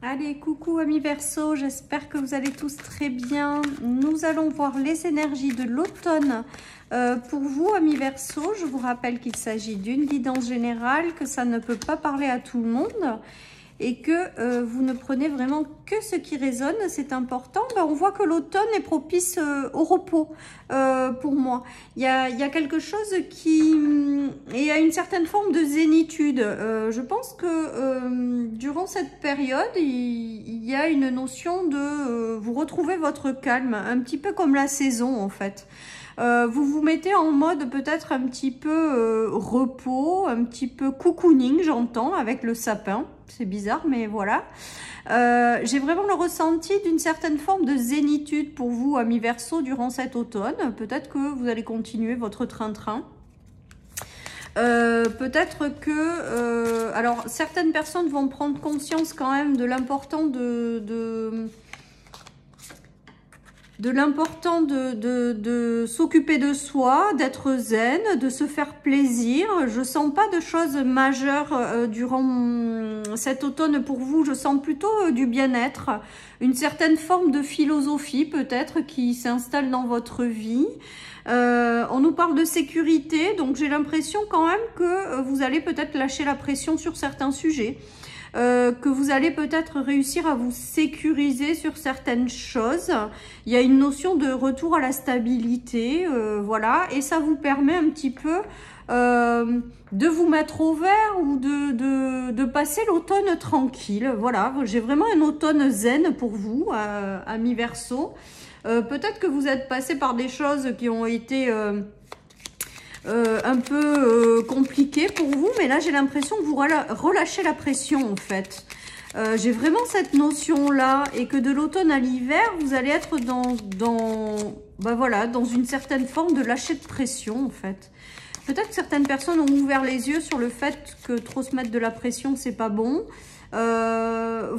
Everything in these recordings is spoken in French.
Allez, coucou amis Verseau, j'espère que vous allez tous très bien. Nous allons voir les énergies de l'automne pour vous amis Verseau. Je vous rappelle qu'il s'agit d'une guidance générale, que ça ne peut pas parler à tout le monde et que vous ne prenez vraiment que ce qui résonne, c'est important. On voit que l'automne est propice au repos pour moi. Il y a quelque chose qui... Il y a une certaine forme de zénitude. Je pense que durant cette période, il y a une notion de vous retrouver votre calme, un petit peu comme la saison en fait. Vous vous mettez en mode peut-être un petit peu repos, un petit peu cocooning, j'entends, avec le sapin. C'est bizarre, mais voilà. J'ai vraiment le ressenti d'une certaine forme de zénitude pour vous, amis Verseau, durant cet automne. Peut-être que vous allez continuer votre train-train. Peut-être que... alors, certaines personnes vont prendre conscience quand même de l'important de s'occuper de soi, d'être zen, de se faire plaisir. Je sens pas de choses majeures durant cet automne pour vous. Je sens plutôt du bien-être, une certaine forme de philosophie peut-être qui s'installe dans votre vie. On nous parle de sécurité, donc j'ai l'impression quand même que vous allez peut-être lâcher la pression sur certains sujets. Que vous allez peut-être réussir à vous sécuriser sur certaines choses. Il y a une notion de retour à la stabilité, voilà, et ça vous permet un petit peu de vous mettre au vert ou de passer l'automne tranquille. Voilà, j'ai vraiment un automne zen pour vous, amis Verseau. Peut-être que vous êtes passé par des choses qui ont été... un peu compliqué pour vous, mais là j'ai l'impression que vous relâchez la pression en fait. J'ai vraiment cette notion là, et que de l'automne à l'hiver vous allez être dans une certaine forme de lâcher de pression en fait. Peut-être que certaines personnes ont ouvert les yeux sur le fait que trop se mettre de la pression c'est pas bon.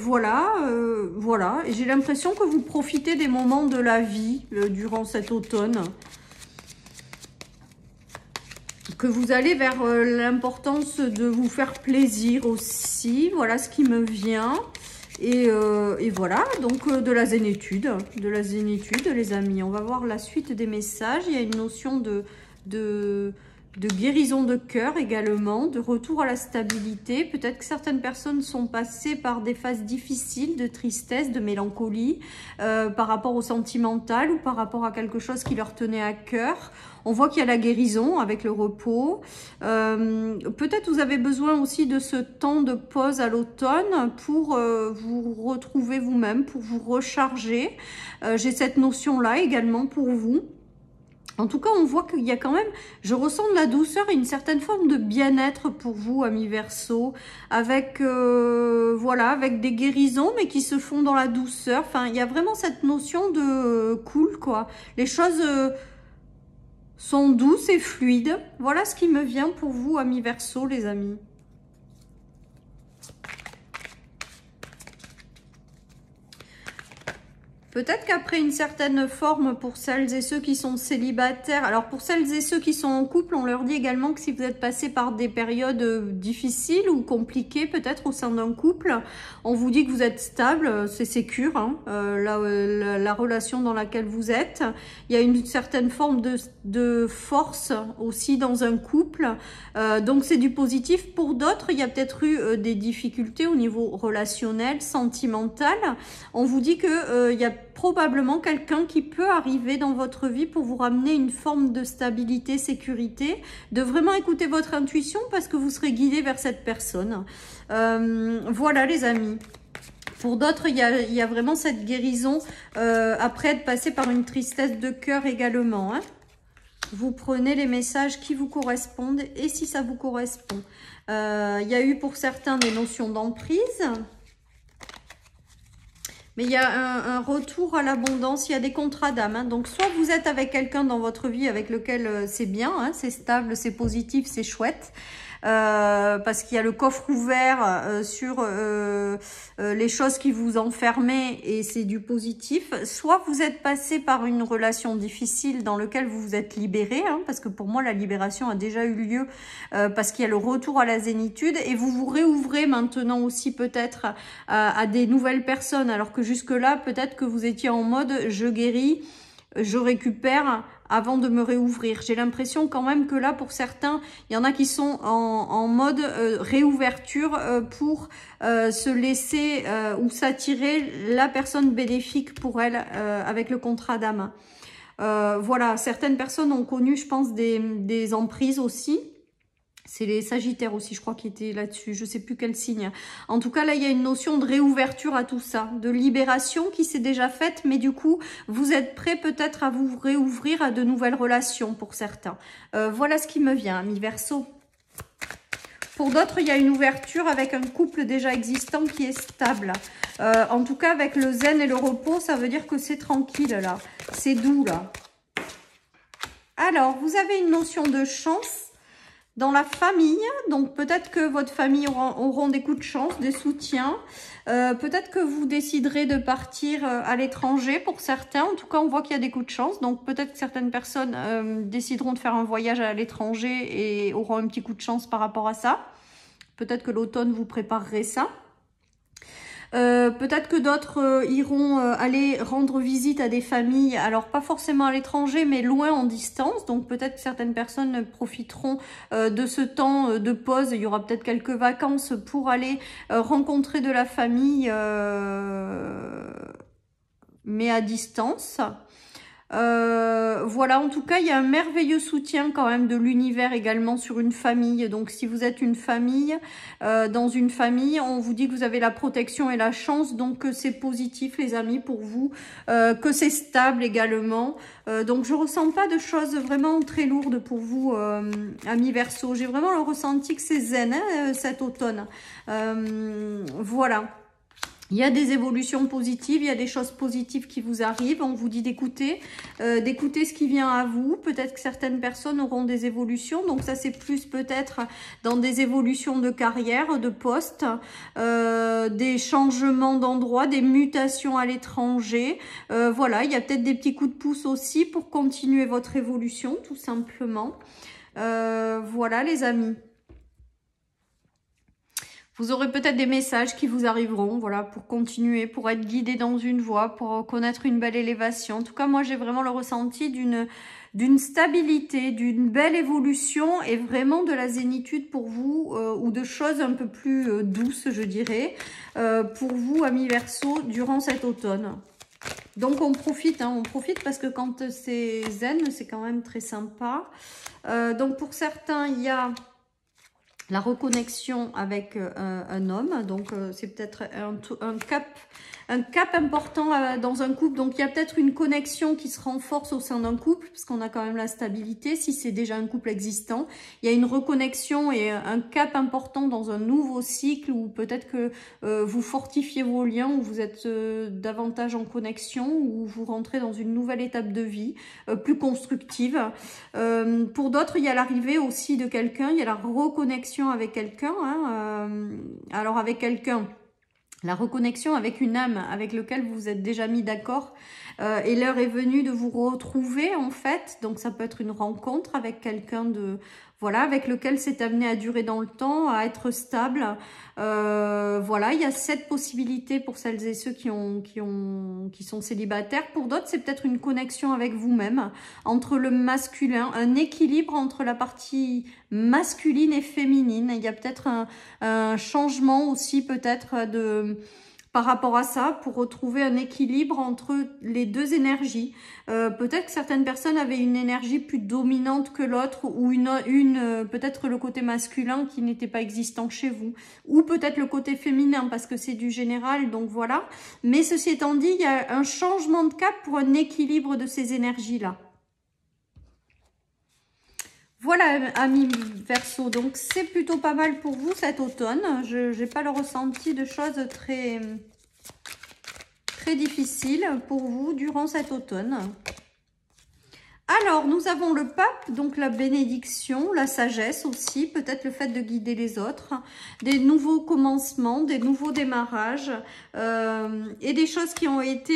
Voilà, et j'ai l'impression que vous profitez des moments de la vie durant cet automne. Que vous allez vers l'importance de vous faire plaisir aussi, voilà ce qui me vient. Et voilà, donc de la zénitude, les amis. On va voir la suite des messages. Il y a une notion de guérison de cœur également, de retour à la stabilité. Peut-être que certaines personnes sont passées par des phases difficiles de tristesse, de mélancolie, par rapport au sentimental ou par rapport à quelque chose qui leur tenait à cœur. On voit qu'il y a la guérison avec le repos. Peut-être vous avez besoin aussi de ce temps de pause à l'automne pour vous retrouver vous-même, pour vous recharger. J'ai cette notion-là également pour vous. En tout cas, on voit qu'il y a quand même, je ressens de la douceur et une certaine forme de bien-être pour vous, amis Verseau, avec, voilà, avec des guérisons, mais qui se font dans la douceur. Enfin, il y a vraiment cette notion de cool, quoi. Les choses sont douces et fluides. Voilà ce qui me vient pour vous, amis Verseau, les amis. Peut-être qu'après une certaine forme, pour celles et ceux qui sont célibataires, alors pour celles et ceux qui sont en couple, on leur dit également que si vous êtes passé par des périodes difficiles ou compliquées, peut-être au sein d'un couple, on vous dit que vous êtes stable, c'est sécure, hein, la relation dans laquelle vous êtes. Il y a une certaine forme de force aussi dans un couple, donc c'est du positif. Pour d'autres, il y a peut-être eu des difficultés au niveau relationnel, sentimental. On vous dit que il y a probablement quelqu'un qui peut arriver dans votre vie pour vous ramener une forme de stabilité, sécurité, de vraiment écouter votre intuition parce que vous serez guidé vers cette personne. Voilà les amis. Pour d'autres, il y a vraiment cette guérison après être passé par une tristesse de cœur également. Hein. Vous prenez les messages qui vous correspondent et si ça vous correspond. Il y a eu pour certains des notions d'emprise. Mais il y a un retour à l'abondance, il y a des contrats d'âme. Hein. Donc, soit vous êtes avec quelqu'un dans votre vie avec lequel c'est bien, hein, c'est stable, c'est positif, c'est chouette. Parce qu'il y a le coffre ouvert sur les choses qui vous enfermaient et c'est du positif. Soit vous êtes passé par une relation difficile dans laquelle vous vous êtes libéré, hein, parce que pour moi la libération a déjà eu lieu parce qu'il y a le retour à la zénitude et vous vous réouvrez maintenant aussi peut-être à des nouvelles personnes alors que jusque-là peut-être que vous étiez en mode je guéris, je récupère avant de me réouvrir. J'ai l'impression quand même que là, pour certains, il y en a qui sont en mode réouverture pour se laisser ou s'attirer la personne bénéfique pour elle avec le contrat d'âme. Voilà, certaines personnes ont connu, je pense, des emprises aussi. C'est les Sagittaires aussi, je crois, qui étaient là-dessus. Je sais plus quel signe. En tout cas, là, il y a une notion de réouverture à tout ça, de libération qui s'est déjà faite, mais du coup, vous êtes prêts peut-être à vous réouvrir à de nouvelles relations pour certains. Voilà ce qui me vient, amis Verseau. Pour d'autres, il y a une ouverture avec un couple déjà existant qui est stable. En tout cas, avec le zen et le repos, ça veut dire que c'est tranquille, là. C'est doux, là. Alors, vous avez une notion de chance dans la famille, donc peut-être que votre famille auront des coups de chance, des soutiens. Peut-être que vous déciderez de partir à l'étranger pour certains. En tout cas, on voit qu'il y a des coups de chance. Donc peut-être que certaines personnes décideront de faire un voyage à l'étranger et auront un petit coup de chance par rapport à ça. Peut-être que l'automne vous préparerait ça. Peut-être que d'autres iront aller rendre visite à des familles, alors pas forcément à l'étranger, mais loin en distance. Donc peut-être que certaines personnes profiteront de ce temps de pause. Il y aura peut-être quelques vacances pour aller rencontrer de la famille, mais à distance. Voilà, en tout cas, il y a un merveilleux soutien quand même de l'univers également sur une famille. Donc, si vous êtes une famille, dans une famille, on vous dit que vous avez la protection et la chance. Donc, que c'est positif, les amis, pour vous. Que c'est stable également. Donc, je ressens pas de choses vraiment très lourdes pour vous, amis Verseau. J'ai vraiment le ressenti que c'est zen, hein, cet automne. Voilà. Il y a des évolutions positives, il y a des choses positives qui vous arrivent. On vous dit d'écouter ce qui vient à vous. Peut-être que certaines personnes auront des évolutions. Donc ça, c'est plus peut-être dans des évolutions de carrière, de poste, des changements d'endroit, des mutations à l'étranger. Voilà, il y a peut-être des petits coups de pouce aussi pour continuer votre évolution, tout simplement. Voilà, les amis. Vous aurez peut-être des messages qui vous arriveront, voilà, pour continuer, pour être guidé dans une voie, pour connaître une belle élévation. En tout cas, moi, j'ai vraiment le ressenti d'une stabilité, d'une belle évolution et vraiment de la zénitude pour vous, ou de choses un peu plus douces, je dirais, pour vous, amis Verseau, durant cet automne. Donc, on profite, hein, on profite parce que quand c'est zen, c'est quand même très sympa. Donc, pour certains, il y a la reconnexion avec un homme, donc c'est peut-être un cap important dans un couple. Donc il y a peut-être une connexion qui se renforce au sein d'un couple, parce qu'on a quand même la stabilité, si c'est déjà un couple existant. Il y a une reconnexion et un cap important dans un nouveau cycle, où peut-être que vous fortifiez vos liens, où vous êtes davantage en connexion, où vous rentrez dans une nouvelle étape de vie, plus constructive. Pour d'autres, il y a l'arrivée aussi de quelqu'un, il y a la reconnexion avec quelqu'un, hein, alors avec quelqu'un, la reconnexion avec une âme avec laquelle vous vous êtes déjà mis d'accord, et l'heure est venue de vous retrouver en fait. Donc ça peut être une rencontre avec quelqu'un de, voilà, avec lequel c'est amené à durer dans le temps, à être stable. Voilà, il y a cette possibilité pour celles et ceux qui sont célibataires. Pour d'autres, c'est peut-être une connexion avec vous-même, entre le masculin, un équilibre entre la partie masculine et féminine. Il y a peut-être un changement aussi peut-être par rapport à ça, pour retrouver un équilibre entre les deux énergies. Peut-être que certaines personnes avaient une énergie plus dominante que l'autre, ou peut-être le côté masculin qui n'était pas existant chez vous, ou peut-être le côté féminin, parce que c'est du général, donc voilà. Mais ceci étant dit, il y a un changement de cap pour un équilibre de ces énergies-là. Voilà, amis Verseau, donc c'est plutôt pas mal pour vous cet automne. Je n'ai pas le ressenti de choses très très difficile pour vous durant cet automne. Alors, nous avons le pape, donc la bénédiction, la sagesse aussi, peut-être le fait de guider les autres, des nouveaux commencements, des nouveaux démarrages et des choses qui ont été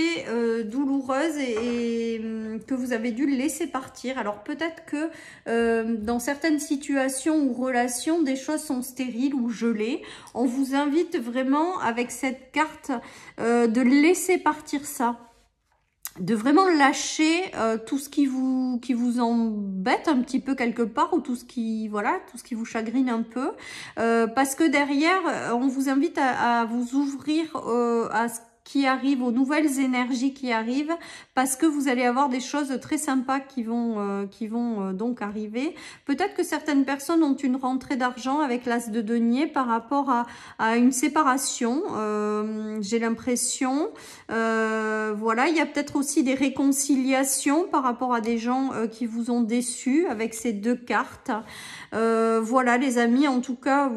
douloureuses et que vous avez dû laisser partir. Alors, peut-être que dans certaines situations ou relations, des choses sont stériles ou gelées. On vous invite vraiment, avec cette carte, de laisser partir ça. De vraiment lâcher tout ce qui vous embête un petit peu quelque part ou tout ce qui vous chagrine un peu parce que derrière on vous invite à vous ouvrir à ce qui arrive, aux nouvelles énergies qui arrivent, parce que vous allez avoir des choses très sympas qui vont donc arriver. Peut-être que certaines personnes ont une rentrée d'argent avec l'as de denier par rapport à une séparation, j'ai l'impression. Voilà, il y a peut-être aussi des réconciliations par rapport à des gens qui vous ont déçus avec ces deux cartes. Voilà les amis, en tout cas,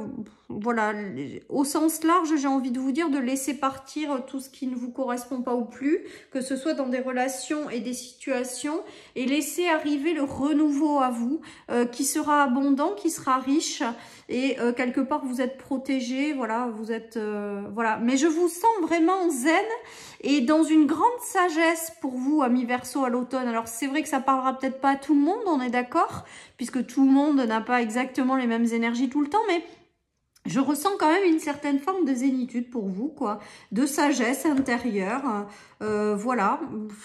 voilà, au sens large, j'ai envie de vous dire de laisser partir tout ce qui ne vous correspond pas ou plus, que ce soit dans des relations et des situations, et laisser arriver le renouveau à vous, qui sera abondant, qui sera riche, et quelque part vous êtes protégé, voilà, vous êtes, voilà. Mais je vous sens vraiment zen et dans une grande sagesse pour vous, amis Verseau, à l'automne. Alors c'est vrai que ça parlera peut-être pas à tout le monde, on est d'accord, puisque tout le monde n'a pas exactement les mêmes énergies tout le temps, mais je ressens quand même une certaine forme de zénitude pour vous, quoi, de sagesse intérieure, voilà,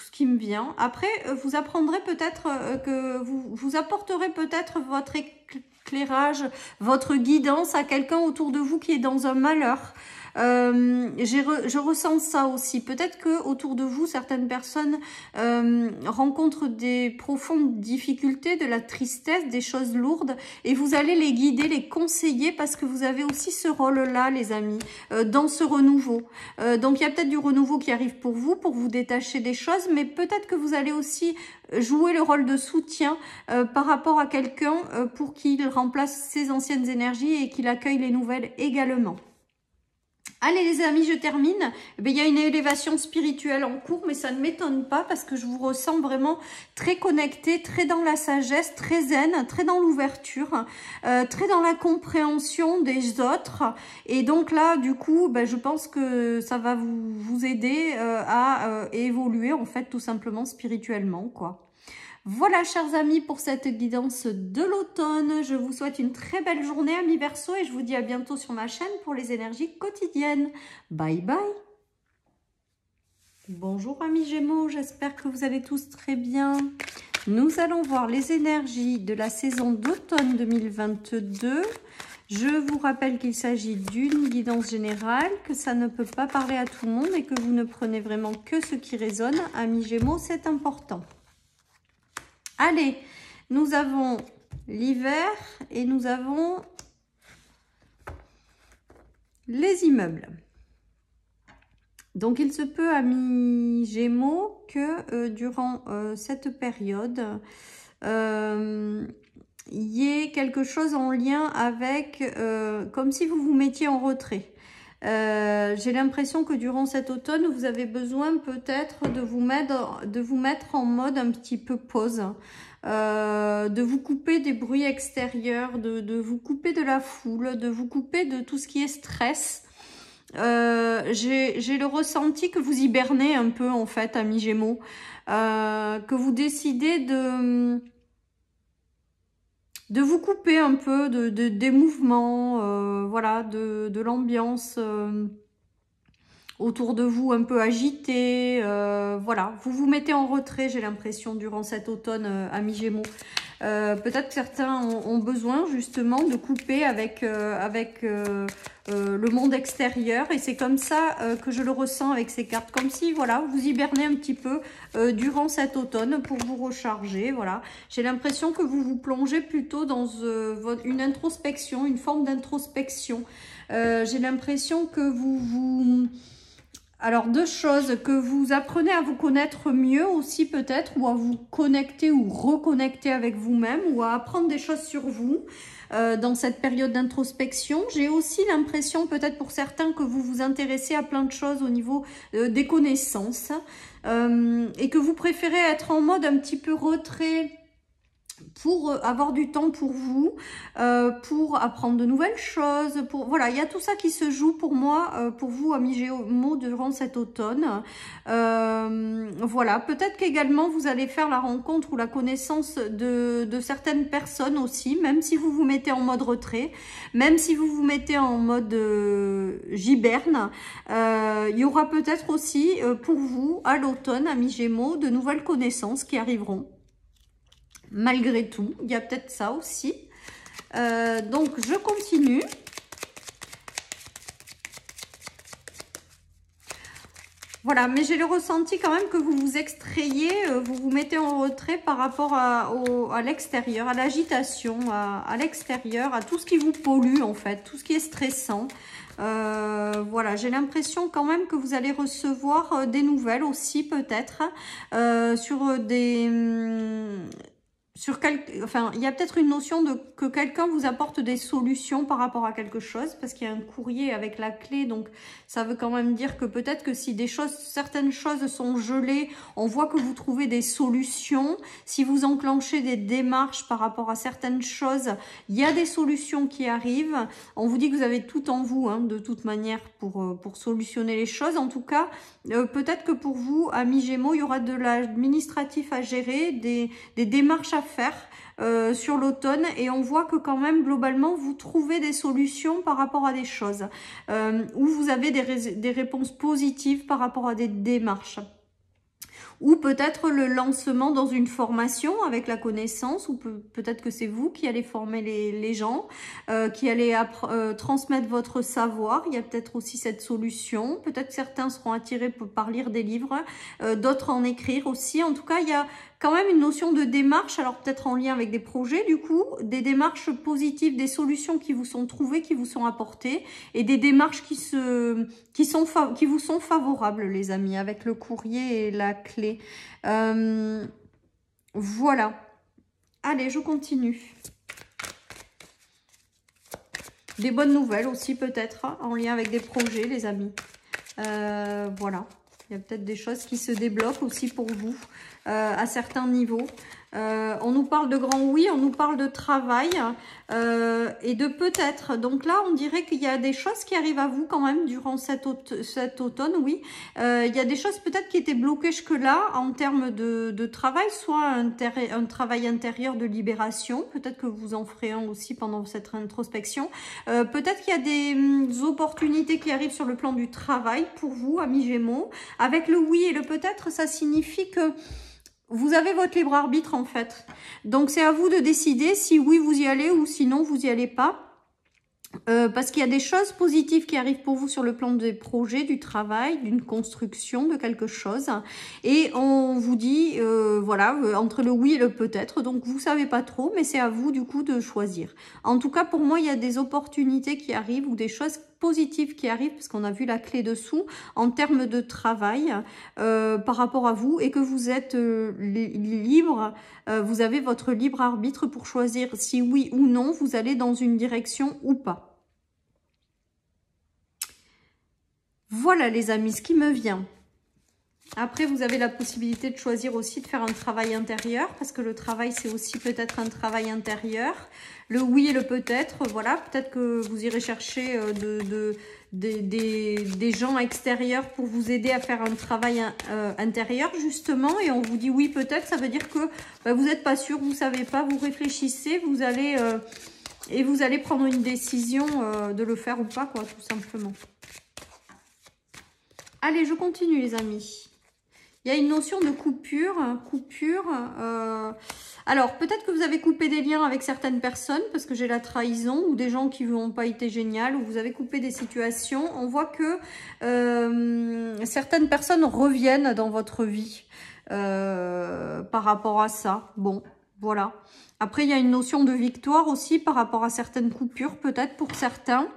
ce qui me vient. Après, vous apprendrez peut-être que vous apporterez peut-être votre éclairage, votre guidance à quelqu'un autour de vous qui est dans un malheur. Je ressens ça aussi. Peut-être que autour de vous, certaines personnes rencontrent des profondes difficultés, de la tristesse, des choses lourdes, et vous allez les guider, les conseiller, parce que vous avez aussi ce rôle-là, les amis, dans ce renouveau. Donc il y a peut-être du renouveau qui arrive pour vous détacher des choses, mais peut-être que vous allez aussi jouer le rôle de soutien par rapport à quelqu'un pour qu'il remplace ses anciennes énergies et qu'il accueille les nouvelles également. Allez les amis, je termine. Il y a une élévation spirituelle en cours, mais ça ne m'étonne pas parce que je vous ressens vraiment très connecté, très dans la sagesse, très zen, très dans l'ouverture, très dans la compréhension des autres. Et donc là, du coup, je pense que ça va vous aider à évoluer en fait tout simplement spirituellement, quoi. Voilà, chers amis, pour cette guidance de l'automne. Je vous souhaite une très belle journée, amis Verseau, et je vous dis à bientôt sur ma chaîne pour les énergies quotidiennes. Bye bye. Bonjour, amis Gémeaux, j'espère que vous allez tous très bien. Nous allons voir les énergies de la saison d'automne 2022. Je vous rappelle qu'il s'agit d'une guidance générale, que ça ne peut pas parler à tout le monde et que vous ne prenez vraiment que ce qui résonne. Amis Gémeaux, c'est important. Allez, nous avons l'hiver et nous avons les immeubles. Donc, il se peut, amis Gémeaux, que durant cette période, il y ait quelque chose en lien avec, comme si vous vous mettiez en retrait. J'ai l'impression que durant cet automne, vous avez besoin peut-être de vous mettre en mode un petit peu pause, de vous couper des bruits extérieurs, de vous couper de la foule, de vous couper de tout ce qui est stress. J'ai le ressenti que vous hibernez un peu en fait, amis Gémeaux, que vous décidez de vous couper un peu des mouvements, voilà, de l'ambiance autour de vous un peu agitée, voilà, vous vous mettez en retrait, j'ai l'impression, durant cet automne, amis Gémeaux. Peut-être que certains ont besoin justement de couper avec le monde extérieur, et c'est comme ça que je le ressens avec ces cartes, comme si voilà, vous hibernez un petit peu durant cet automne pour vous recharger. Voilà, j'ai l'impression que vous vous plongez plutôt dans une introspection, une forme d'introspection. J'ai l'impression que alors, deux choses, que vous apprenez à vous connaître mieux aussi peut-être, ou à vous connecter ou reconnecter avec vous-même, ou à apprendre des choses sur vous. dans cette période d'introspection. J'ai aussi l'impression, peut-être pour certains, que vous vous intéressez à plein de choses au niveau des connaissances et que vous préférez être en mode un petit peu retrait pour avoir du temps pour vous, pour apprendre de nouvelles choses, voilà, il y a tout ça qui se joue pour moi, pour vous, amis Gémeaux, durant cet automne. Voilà, peut-être qu'également vous allez faire la rencontre ou la connaissance de certaines personnes aussi, même si vous vous mettez en mode retrait, même si vous vous mettez en mode giberne, il y aura peut-être aussi pour vous, à l'automne, amis Gémeaux, de nouvelles connaissances qui arriveront. Malgré tout, il y a peut-être ça aussi. Donc, je continue. Voilà, mais j'ai le ressenti quand même que vous vous extrayez, vous vous mettez en retrait par rapport à l'extérieur, à l'agitation, à l'extérieur, à tout ce qui vous pollue en fait, tout ce qui est stressant. Voilà, j'ai l'impression quand même que vous allez recevoir des nouvelles aussi peut-être sur des... Enfin, il y a peut-être une notion que quelqu'un vous apporte des solutions par rapport à quelque chose, parce qu'il y a un courrier avec la clé, donc ça veut quand même dire que peut-être que si certaines choses sont gelées, on voit que vous trouvez des solutions. Si vous enclenchez des démarches par rapport à certaines choses, il y a des solutions qui arrivent. On vous dit que vous avez tout en vous, hein, de toute manière, pour solutionner les choses. En tout cas, peut-être que pour vous, amis Gémeaux, il y aura de l'administratif à gérer, des démarches à faire sur l'automne, et on voit que quand même globalement vous trouvez des solutions par rapport à des choses où vous avez des réponses positives par rapport à des démarches, ou peut-être le lancement dans une formation avec la connaissance, ou peut-être que c'est vous qui allez former les gens, qui allez transmettre votre savoir. Il y a peut-être aussi cette solution. Peut-être certains seront attirés par lire des livres, d'autres en écrire aussi. En tout cas, il y a quand même une notion de démarche, alors peut-être en lien avec des projets, du coup, des démarches positives, des solutions qui vous sont trouvées, qui vous sont apportées, et des démarches qui vous sont favorables, les amis, avec le courrier et la clé. Voilà. Allez, je continue. Des bonnes nouvelles aussi, peut-être, hein, en lien avec des projets, les amis. Voilà. Il y a peut-être des choses qui se débloquent aussi pour vous à certains niveaux. On nous parle de grand oui, on nous parle de travail et de peut-être. Donc là, on dirait qu'il y a des choses qui arrivent à vous quand même durant cet automne, oui. Il y a des choses peut-être qui étaient bloquées jusque-là en termes de travail, soit un travail intérieur de libération. Peut-être que vous en ferez un aussi pendant cette introspection. Peut-être qu'il y a des opportunités qui arrivent sur le plan du travail pour vous, amis Gémeaux. Avec le oui et le peut-être, ça signifie que vous avez votre libre arbitre en fait. Donc c'est à vous de décider si oui vous y allez ou sinon vous y allez pas. Parce qu'il y a des choses positives qui arrivent pour vous sur le plan des projets, du travail, d'une construction, de quelque chose. Et on vous dit, voilà, entre le oui et le peut-être. Donc, vous savez pas trop, mais c'est à vous, du coup, de choisir. En tout cas, pour moi, il y a des opportunités qui arrivent ou des choses positives qui arrivent, parce qu'on a vu la clé dessous, en termes de travail par rapport à vous, et que vous êtes libre, vous avez votre libre arbitre pour choisir si oui ou non, vous allez dans une direction ou pas. Voilà les amis, ce qui me vient. Après, vous avez la possibilité de choisir aussi de faire un travail intérieur, parce que le travail, c'est aussi peut-être un travail intérieur. Le oui et le peut-être, voilà, peut-être que vous irez chercher des gens extérieurs pour vous aider à faire un travail intérieur, justement. Et on vous dit oui, peut-être, ça veut dire que bah, vous n'êtes pas sûr, vous ne savez pas, vous réfléchissez, vous allez... et vous allez prendre une décision de le faire ou pas, quoi, tout simplement. Allez, je continue, les amis. Il y a une notion de coupure. Alors, peut-être que vous avez coupé des liens avec certaines personnes, parce que j'ai la trahison, ou des gens qui n'ont pas été géniales, ou vous avez coupé des situations. On voit que certaines personnes reviennent dans votre vie par rapport à ça. Bon, voilà. Après, il y a une notion de victoire aussi par rapport à certaines coupures, peut-être pour certains.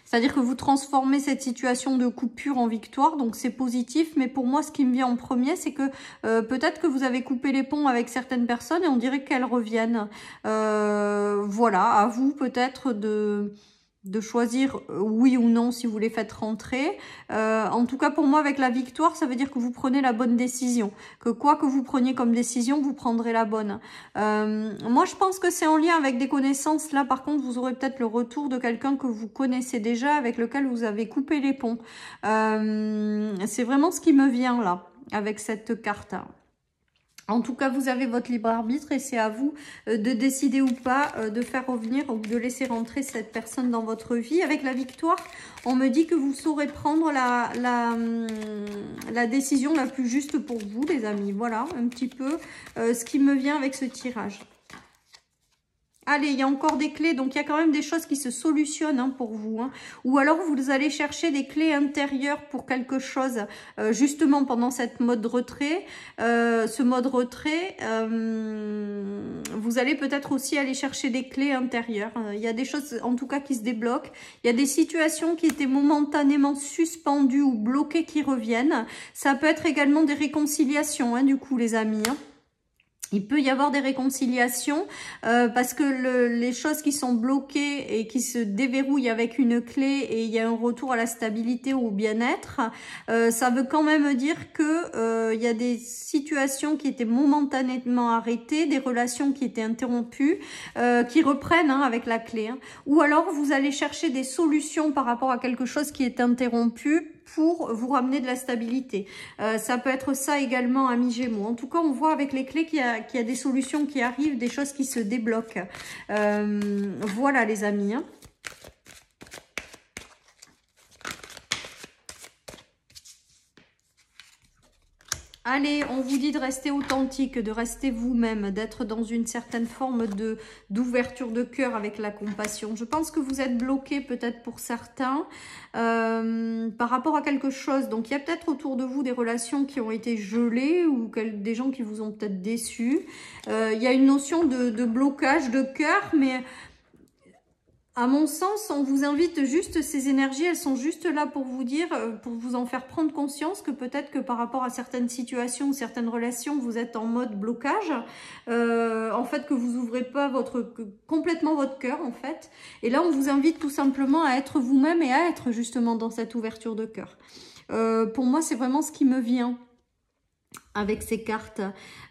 C'est-à-dire que vous transformez cette situation de coupure en victoire, donc c'est positif. Mais pour moi, ce qui me vient en premier, c'est que peut-être que vous avez coupé les ponts avec certaines personnes et on dirait qu'elles reviennent. Voilà, à vous peut-être de choisir oui ou non si vous les faites rentrer. En tout cas, pour moi, avec la victoire, ça veut dire que vous prenez la bonne décision. Que quoi que vous preniez comme décision, vous prendrez la bonne. Moi, je pense que c'est en lien avec des connaissances. Là, par contre, vous aurez peut-être le retour de quelqu'un que vous connaissez déjà, avec lequel vous avez coupé les ponts. C'est vraiment ce qui me vient là, avec cette carte. En tout cas, vous avez votre libre arbitre et c'est à vous de décider ou pas de faire revenir ou de laisser rentrer cette personne dans votre vie. Avec la victoire, on me dit que vous saurez prendre la décision la plus juste pour vous, les amis. Voilà un petit peu ce qui me vient avec ce tirage. Allez, il y a encore des clés, donc il y a quand même des choses qui se solutionnent hein, pour vous. Hein. Ou alors, vous allez chercher des clés intérieures pour quelque chose, justement pendant cette mode retrait. Ce mode retrait, vous allez peut-être aussi aller chercher des clés intérieures. Il y a des choses, en tout cas, qui se débloquent. Il y a des situations qui étaient momentanément suspendues ou bloquées qui reviennent. Ça peut être également des réconciliations, hein, du coup, les amis. Hein. Il peut y avoir des réconciliations parce que les choses qui sont bloquées et qui se déverrouillent avec une clé et il y a un retour à la stabilité ou au bien-être, ça veut quand même dire que il y a des situations qui étaient momentanément arrêtées, des relations qui étaient interrompues, qui reprennent hein, avec la clé. Hein. Ou alors vous allez chercher des solutions par rapport à quelque chose qui est interrompu pour vous ramener de la stabilité. Ça peut être ça également, amis Gémeaux. En tout cas, on voit avec les clés qu'il y a des solutions qui arrivent, des choses qui se débloquent. Voilà, les amis. Hein. Allez, on vous dit de rester authentique, de rester vous-même, d'être dans une certaine forme d'ouverture de cœur avec la compassion. Je pense que vous êtes bloqué peut-être pour certains par rapport à quelque chose. Donc, il y a peut-être autour de vous des relations qui ont été gelées ou des gens qui vous ont peut-être déçus. Il y a une notion de blocage de cœur, mais... À mon sens, on vous invite juste, ces énergies, elles sont juste là pour vous dire, pour vous en faire prendre conscience que peut-être que par rapport à certaines situations ou certaines relations, vous êtes en mode blocage. En fait, que vous ouvrez pas complètement votre cœur, en fait. Et là, on vous invite tout simplement à être vous-même et à être justement dans cette ouverture de cœur. Pour moi, c'est vraiment ce qui me vient avec ces cartes.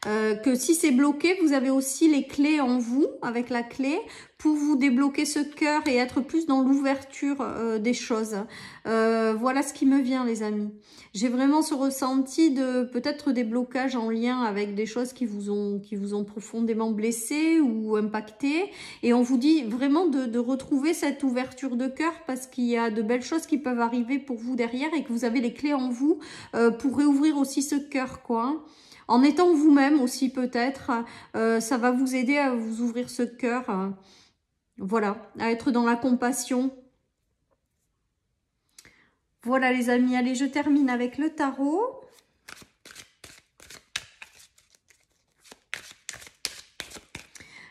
Que si c'est bloqué, vous avez aussi les clés en vous, avec la clé, pour vous débloquer ce cœur et être plus dans l'ouverture des choses. Voilà ce qui me vient, les amis. J'ai vraiment ce ressenti de peut-être des blocages en lien avec des choses qui vous ont profondément blessé ou impacté. Et on vous dit vraiment de retrouver cette ouverture de cœur parce qu'il y a de belles choses qui peuvent arriver pour vous derrière et que vous avez les clés en vous pour réouvrir aussi ce cœur, quoi. En étant vous-même aussi peut-être, ça va vous aider à vous ouvrir ce cœur, voilà, à être dans la compassion. Voilà les amis, allez, je termine avec le tarot.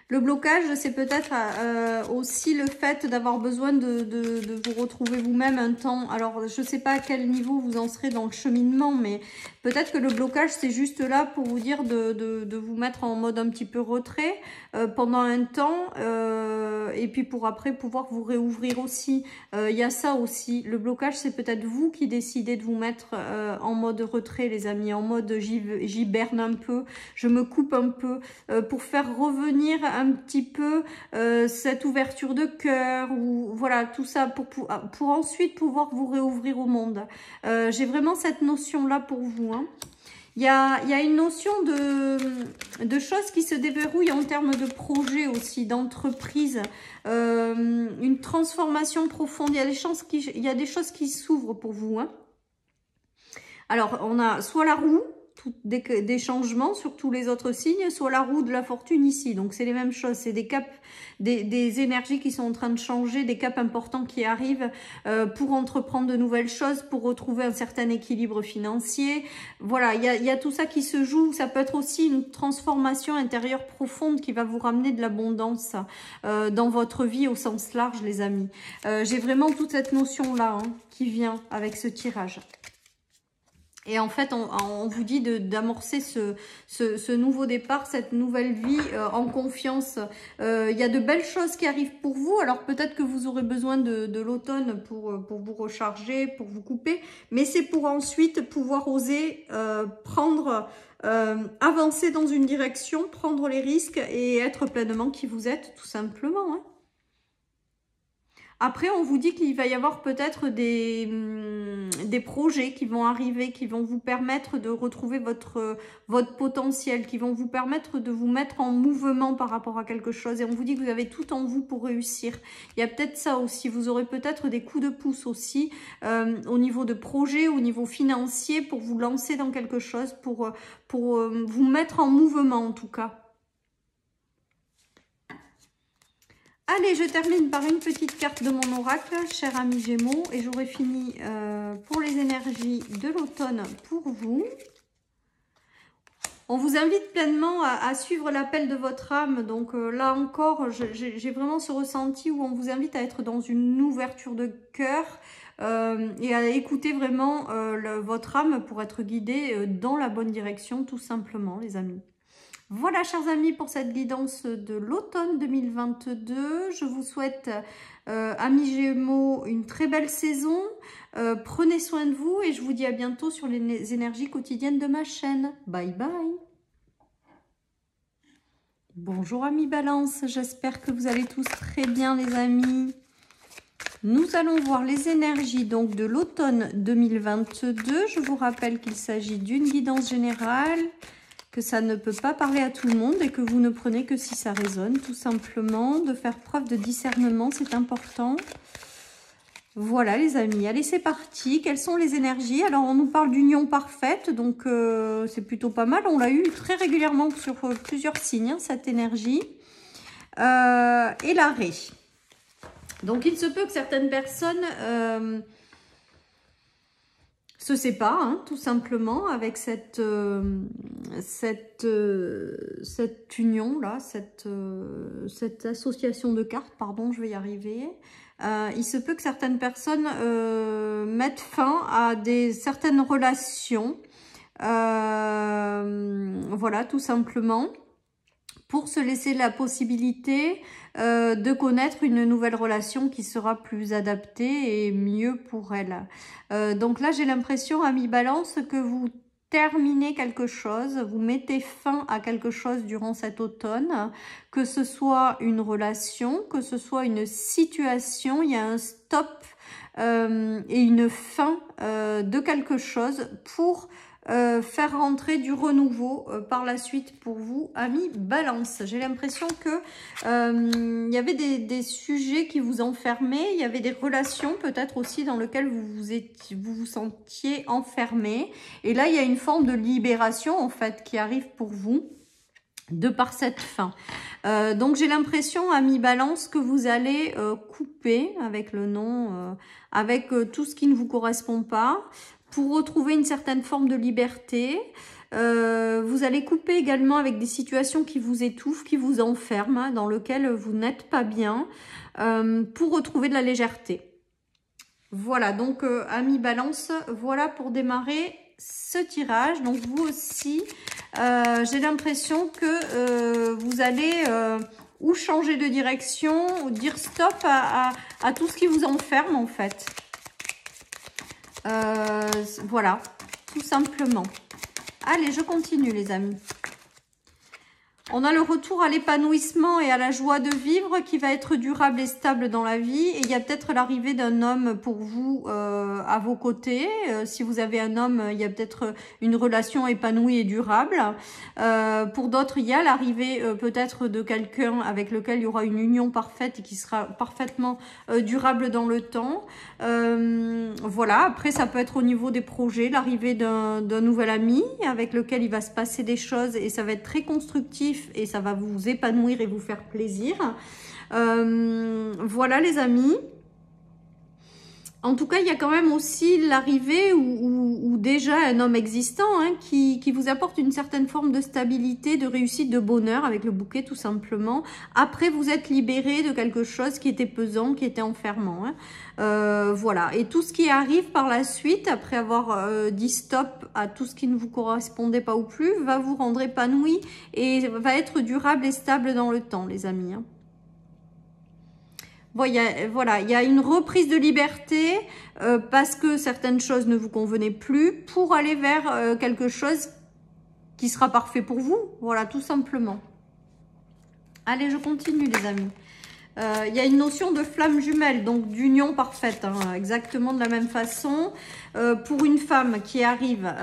Le blocage, c'est peut-être aussi le fait d'avoir besoin de vous retrouver vous-même un temps. Alors, je ne sais pas à quel niveau vous en serez dans le cheminement, mais peut-être que le blocage, c'est juste là pour vous dire de vous mettre en mode un petit peu retrait pendant un temps et puis pour après pouvoir vous réouvrir aussi. Il y a ça aussi. Le blocage, c'est peut-être vous qui décidez de vous mettre en mode retrait, les amis, en mode j'hiberne un peu, je me coupe un peu pour faire revenir un petit peu cette ouverture de cœur ou voilà tout ça pour ensuite pouvoir vous réouvrir au monde. J'ai vraiment cette notion là pour vous. Hein. Il y a une notion de choses qui se déverrouillent en termes de projet aussi, d'entreprise, une transformation profonde. Il y a des choses qui s'ouvrent pour vous. Hein. Alors, on a soit la roue, des changements sur tous les autres signes, soit la roue de la fortune ici. Donc c'est les mêmes choses, c'est des caps, des énergies qui sont en train de changer, des caps importants qui arrivent pour entreprendre de nouvelles choses, pour retrouver un certain équilibre financier. Voilà, il y a tout ça qui se joue. Ça peut être aussi une transformation intérieure profonde qui va vous ramener de l'abondance dans votre vie au sens large, les amis. J'ai vraiment toute cette notion-là qui vient avec ce tirage. Et en fait, on vous dit d'amorcer ce nouveau départ, cette nouvelle vie en confiance. Il y a de belles choses qui arrivent pour vous. Alors peut-être que vous aurez besoin de l'automne pour vous recharger, pour vous couper. Mais c'est pour ensuite pouvoir oser avancer dans une direction, prendre les risques et être pleinement qui vous êtes, tout simplement. Après, on vous dit qu'il va y avoir peut-être des projets qui vont arriver, qui vont vous permettre de retrouver votre potentiel, qui vont vous permettre de vous mettre en mouvement par rapport à quelque chose. Et on vous dit que vous avez tout en vous pour réussir. Il y a peut-être ça aussi. Vous aurez peut-être des coups de pouce aussi au niveau de projet, au niveau financier, pour vous lancer dans quelque chose, pour vous mettre en mouvement en tout cas. Allez, je termine par une petite carte de mon oracle, cher ami Gémeaux, et j'aurai fini pour les énergies de l'automne pour vous. On vous invite pleinement à suivre l'appel de votre âme. Donc là encore, j'ai vraiment ce ressenti où on vous invite à être dans une ouverture de cœur et à écouter vraiment votre âme pour être guidé dans la bonne direction, tout simplement, les amis. Voilà, chers amis, pour cette guidance de l'automne 2022. Je vous souhaite, amis Gémeaux, une très belle saison. Prenez soin de vous et je vous dis à bientôt sur les énergies quotidiennes de ma chaîne. Bye bye. Bonjour, amis Balance. J'espère que vous allez tous très bien, les amis. Nous allons voir les énergies donc de l'automne 2022. Je vous rappelle qu'il s'agit d'une guidance générale, que ça ne peut pas parler à tout le monde et que vous ne prenez que si ça résonne, tout simplement. De faire preuve de discernement, c'est important. Voilà, les amis. Allez, c'est parti. Quelles sont les énergies? Alors, on nous parle d'union parfaite, donc c'est plutôt pas mal. On l'a eu très régulièrement sur plusieurs signes, cette énergie. Et l'arrêt. Donc, il se peut que certaines personnes se séparent, tout simplement, avec cette union-là, cette association de cartes, pardon, je vais y arriver. Il se peut que certaines personnes mettent fin à certaines relations, voilà, tout simplement, pour se laisser la possibilité de connaître une nouvelle relation qui sera plus adaptée et mieux pour elle. Donc là, j'ai l'impression, amis Balance, que vous terminez quelque chose, vous mettez fin à quelque chose durant cet automne, que ce soit une relation, que ce soit une situation, il y a un stop et une fin de quelque chose pour faire rentrer du renouveau par la suite pour vous, amis Balance. J'ai l'impression que il y avait des sujets qui vous enfermaient, il y avait des relations peut-être aussi dans lesquelles vous vous sentiez enfermé. Et là, il y a une forme de libération en fait qui arrive pour vous de par cette fin. Donc j'ai l'impression, amis Balance, que vous allez couper avec le nom, avec tout ce qui ne vous correspond pas, pour retrouver une certaine forme de liberté. Vous allez couper également avec des situations qui vous étouffent, qui vous enferment, dans lesquelles vous n'êtes pas bien, pour retrouver de la légèreté. Voilà, donc amis Balance, voilà pour démarrer ce tirage. Donc vous aussi, j'ai l'impression que vous allez ou changer de direction, ou dire stop à tout ce qui vous enferme en fait. Voilà, tout simplement. Allez, je continue les amis. On a le retour à l'épanouissement et à la joie de vivre qui va être durable et stable dans la vie. Et il y a peut-être l'arrivée d'un homme pour vous à vos côtés. Si vous avez un homme, il y a peut-être une relation épanouie et durable. Pour d'autres, il y a l'arrivée peut-être de quelqu'un avec lequel il y aura une union parfaite et qui sera parfaitement durable dans le temps. Voilà, après ça peut être au niveau des projets, l'arrivée d'un nouvel ami avec lequel il va se passer des choses et ça va être très constructif et ça va vous épanouir et vous faire plaisir. Voilà les amis. En tout cas, il y a quand même aussi l'arrivée ou déjà un homme existant qui vous apporte une certaine forme de stabilité, de réussite, de bonheur avec le bouquet tout simplement. Après, vous êtes libéré de quelque chose qui était pesant, qui était enfermant. Voilà. Et tout ce qui arrive par la suite, après avoir dit stop à tout ce qui ne vous correspondait pas ou plus, va vous rendre épanoui et va être durable et stable dans le temps, les amis. Voilà, il y a une reprise de liberté parce que certaines choses ne vous convenaient plus pour aller vers quelque chose qui sera parfait pour vous. Voilà, tout simplement. Allez, je continue les amis. Il y a une notion de flamme jumelle, donc d'union parfaite, exactement de la même façon. Pour une femme qui arrive,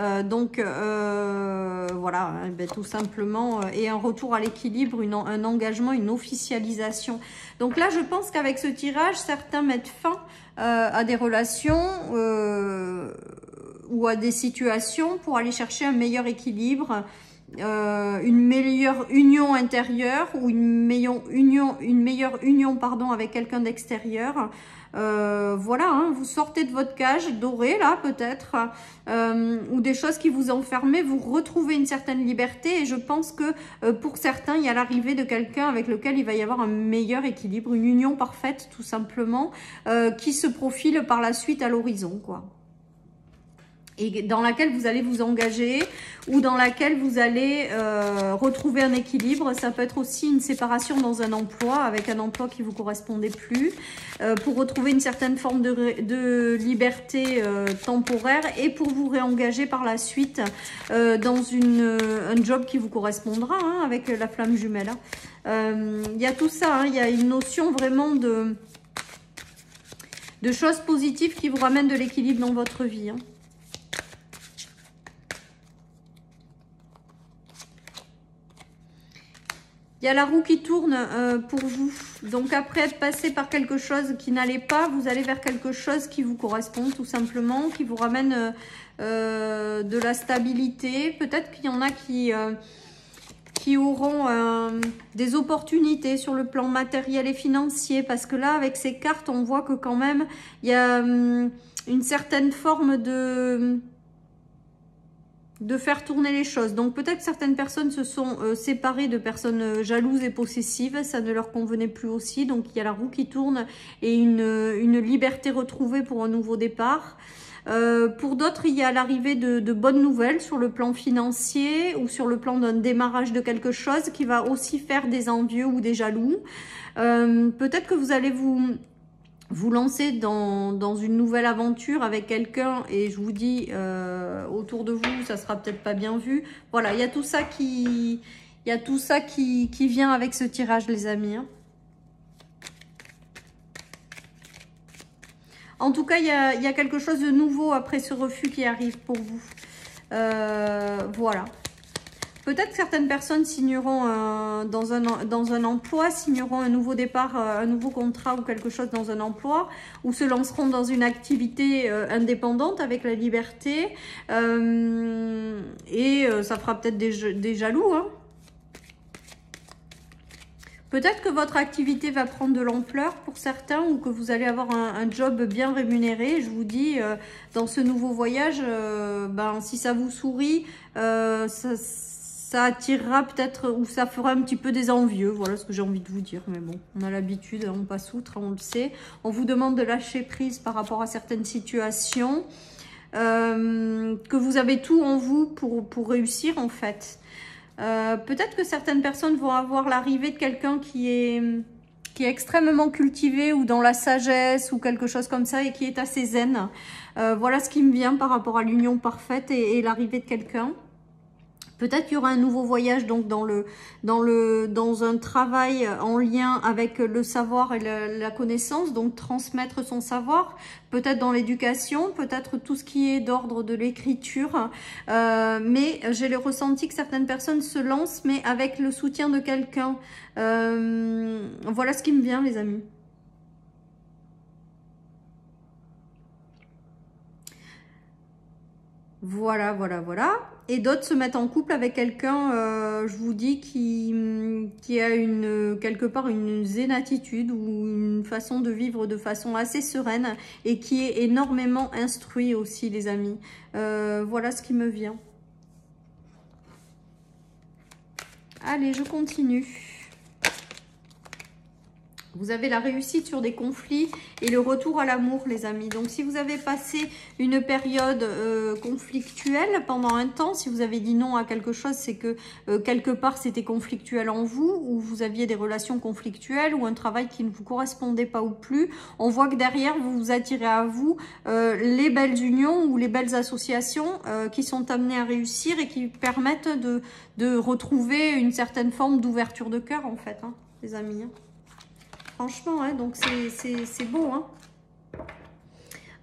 voilà, tout simplement, et un retour à l'équilibre, un engagement, une officialisation. Donc là, je pense qu'avec ce tirage, certains mettent fin à des relations ou à des situations pour aller chercher un meilleur équilibre, une meilleure union intérieure ou une meilleure union pardon, avec quelqu'un d'extérieur. Voilà, vous sortez de votre cage dorée là peut-être, ou des choses qui vous enfermaient, vous retrouvez une certaine liberté et je pense que pour certains il y a l'arrivée de quelqu'un avec lequel il va y avoir un meilleur équilibre, une union parfaite tout simplement, qui se profile par la suite à l'horizon quoi. Et dans laquelle vous allez vous engager ou dans laquelle vous allez retrouver un équilibre. Ça peut être aussi une séparation dans un emploi, avec un emploi qui ne vous correspondait plus, pour retrouver une certaine forme de liberté temporaire et pour vous réengager par la suite dans un job qui vous correspondra avec la flamme jumelle. Il y a tout ça, il y a une notion vraiment de choses positives qui vous ramènent de l'équilibre dans votre vie. Il y a la roue qui tourne pour vous. Donc après être passé par quelque chose qui n'allait pas, vous allez vers quelque chose qui vous correspond tout simplement, qui vous ramène de la stabilité. Peut-être qu'il y en a qui auront des opportunités sur le plan matériel et financier. Parce que là, avec ces cartes, on voit que quand même, il y a une certaine forme de faire tourner les choses. Donc peut-être que certaines personnes se sont séparées de personnes jalouses et possessives, ça ne leur convenait plus aussi, donc il y a la roue qui tourne et une liberté retrouvée pour un nouveau départ. Pour d'autres, il y a l'arrivée de bonnes nouvelles sur le plan financier ou sur le plan d'un démarrage de quelque chose qui va aussi faire des envieux ou des jaloux. Peut-être que vous allez vous lancez dans une nouvelle aventure avec quelqu'un et je vous dis autour de vous ça sera peut-être pas bien vu. Voilà, il y a tout ça qui vient avec ce tirage les amis. En tout cas, il y a quelque chose de nouveau après ce refus qui arrive pour vous. Voilà. Peut-être que certaines personnes signeront dans un emploi, signeront un nouveau départ, un nouveau contrat ou quelque chose dans un emploi, ou se lanceront dans une activité indépendante avec la liberté. Et ça fera peut-être des jaloux. Peut-être que votre activité va prendre de l'ampleur pour certains ou que vous allez avoir un job bien rémunéré. Je vous dis, dans ce nouveau voyage, si ça vous sourit, ça attirera peut-être ou ça fera un petit peu des envieux. Voilà ce que j'ai envie de vous dire. Mais bon, on a l'habitude, on passe outre, on le sait. On vous demande de lâcher prise par rapport à certaines situations. Que vous avez tout en vous pour réussir en fait. Peut-être que certaines personnes vont avoir l'arrivée de quelqu'un qui est extrêmement cultivé ou dans la sagesse ou quelque chose comme ça et qui est assez zen. Voilà ce qui me vient par rapport à l'union parfaite et l'arrivée de quelqu'un. Peut-être qu'il y aura un nouveau voyage donc dans un travail en lien avec le savoir et la connaissance, donc transmettre son savoir, peut-être dans l'éducation, peut-être tout ce qui est d'ordre de l'écriture. Mais j'ai le ressenti que certaines personnes se lancent, mais avec le soutien de quelqu'un. Voilà ce qui me vient, les amis. Voilà, voilà, voilà. Et d'autres se mettent en couple avec quelqu'un, je vous dis, qui a quelque part une zen attitude ou une façon de vivre de façon assez sereine et qui est énormément instruit aussi, les amis. Voilà ce qui me vient. Allez, je continue. Vous avez la réussite sur des conflits et le retour à l'amour, les amis. Donc, si vous avez passé une période conflictuelle pendant un temps, si vous avez dit non à quelque chose, c'est que quelque part, c'était conflictuel en vous, ou vous aviez des relations conflictuelles, ou un travail qui ne vous correspondait pas ou plus. On voit que derrière, vous vous attirez à vous les belles unions ou les belles associations qui sont amenées à réussir et qui permettent de retrouver une certaine forme d'ouverture de cœur, en fait, hein, les amis. Franchement, hein, donc c'est beau. Hein.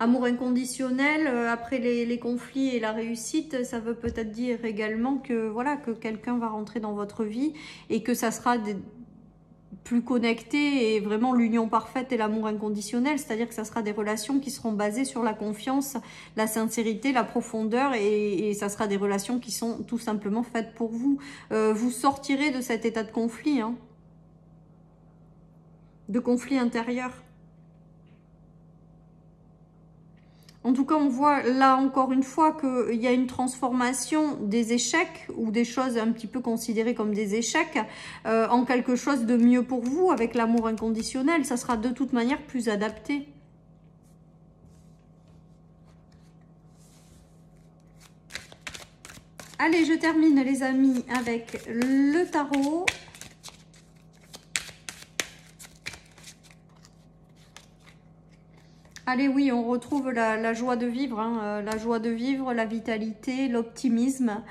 Amour inconditionnel, après les conflits et la réussite, ça veut peut-être dire également que voilà, que quelqu'un va rentrer dans votre vie et que ça sera plus connecté et vraiment l'union parfaite et l'amour inconditionnel. C'est-à-dire que ça sera des relations qui seront basées sur la confiance, la sincérité, la profondeur et ça sera des relations qui sont tout simplement faites pour vous. Vous sortirez de cet état de conflit, hein. De conflit intérieur. En tout cas, on voit là encore une fois qu'il y a une transformation des échecs ou des choses un petit peu considérées comme des échecs en quelque chose de mieux pour vous avec l'amour inconditionnel. Ça sera de toute manière plus adapté. Allez, je termine les amis avec le tarot. Allez, oui, on retrouve la joie de vivre, hein, la joie de vivre, la vitalité, l'optimisme.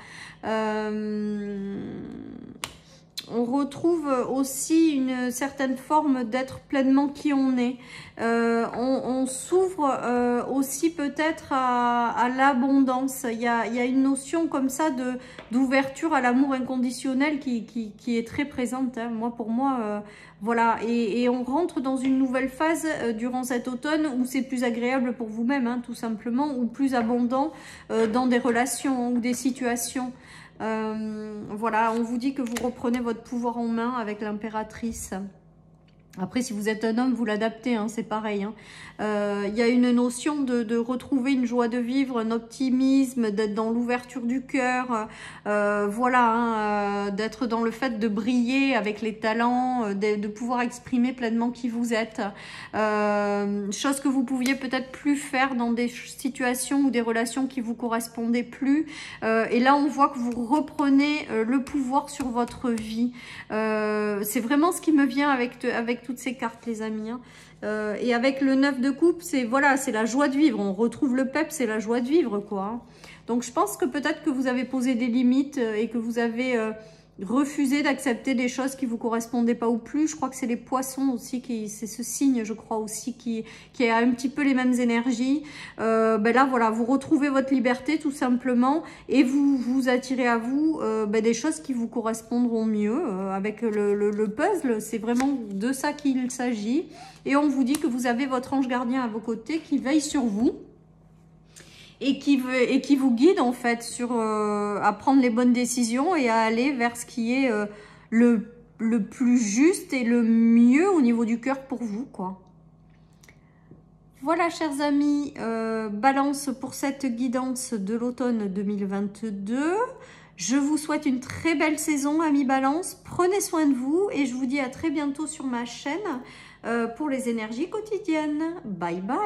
On retrouve aussi une certaine forme d'être pleinement qui on est. On s'ouvre aussi peut-être à l'abondance. Il y a une notion comme ça d'ouverture à l'amour inconditionnel qui est très présente. Hein. Pour moi, voilà. Et on rentre dans une nouvelle phase durant cet automne où c'est plus agréable pour vous-même, hein, tout simplement, ou plus abondant dans des relations ou des situations. Voilà, on vous dit que vous reprenez votre pouvoir en main avec l'impératrice. Après, si vous êtes un homme, vous l'adaptez, hein, c'est pareil. Hein. Y a une notion de retrouver une joie de vivre, un optimisme, d'être dans l'ouverture du cœur, voilà, hein, d'être dans le fait de briller avec les talents, de pouvoir exprimer pleinement qui vous êtes. Chose que vous pouviez peut-être plus faire dans des situations ou des relations qui vous correspondaient plus. Et là, on voit que vous reprenez le pouvoir sur votre vie. C'est vraiment ce qui me vient avec toutes ces cartes, les amis. Hein. Et avec le 9 de coupe, c'est voilà, c'est la joie de vivre. On retrouve le pep, c'est la joie de vivre, quoi. Hein. Donc, je pense que peut-être que vous avez posé des limites et que vous avez refusé d'accepter des choses qui vous correspondaient pas ou plus. Je crois que c'est les poissons aussi, c'est ce signe, je crois aussi, qui a un petit peu les mêmes énergies. Ben là, voilà, vous retrouvez votre liberté tout simplement et vous attirez à vous des choses qui vous correspondront mieux. Avec le puzzle, c'est vraiment de ça qu'il s'agit. Et on vous dit que vous avez votre ange gardien à vos côtés qui veille sur vous. Et qui vous guide en fait à prendre les bonnes décisions et à aller vers ce qui est le plus juste et le mieux au niveau du cœur pour vous, quoi. Voilà, chers amis, Balance pour cette guidance de l'automne 2022. Je vous souhaite une très belle saison, amis Balance. Prenez soin de vous et je vous dis à très bientôt sur ma chaîne pour les énergies quotidiennes. Bye bye.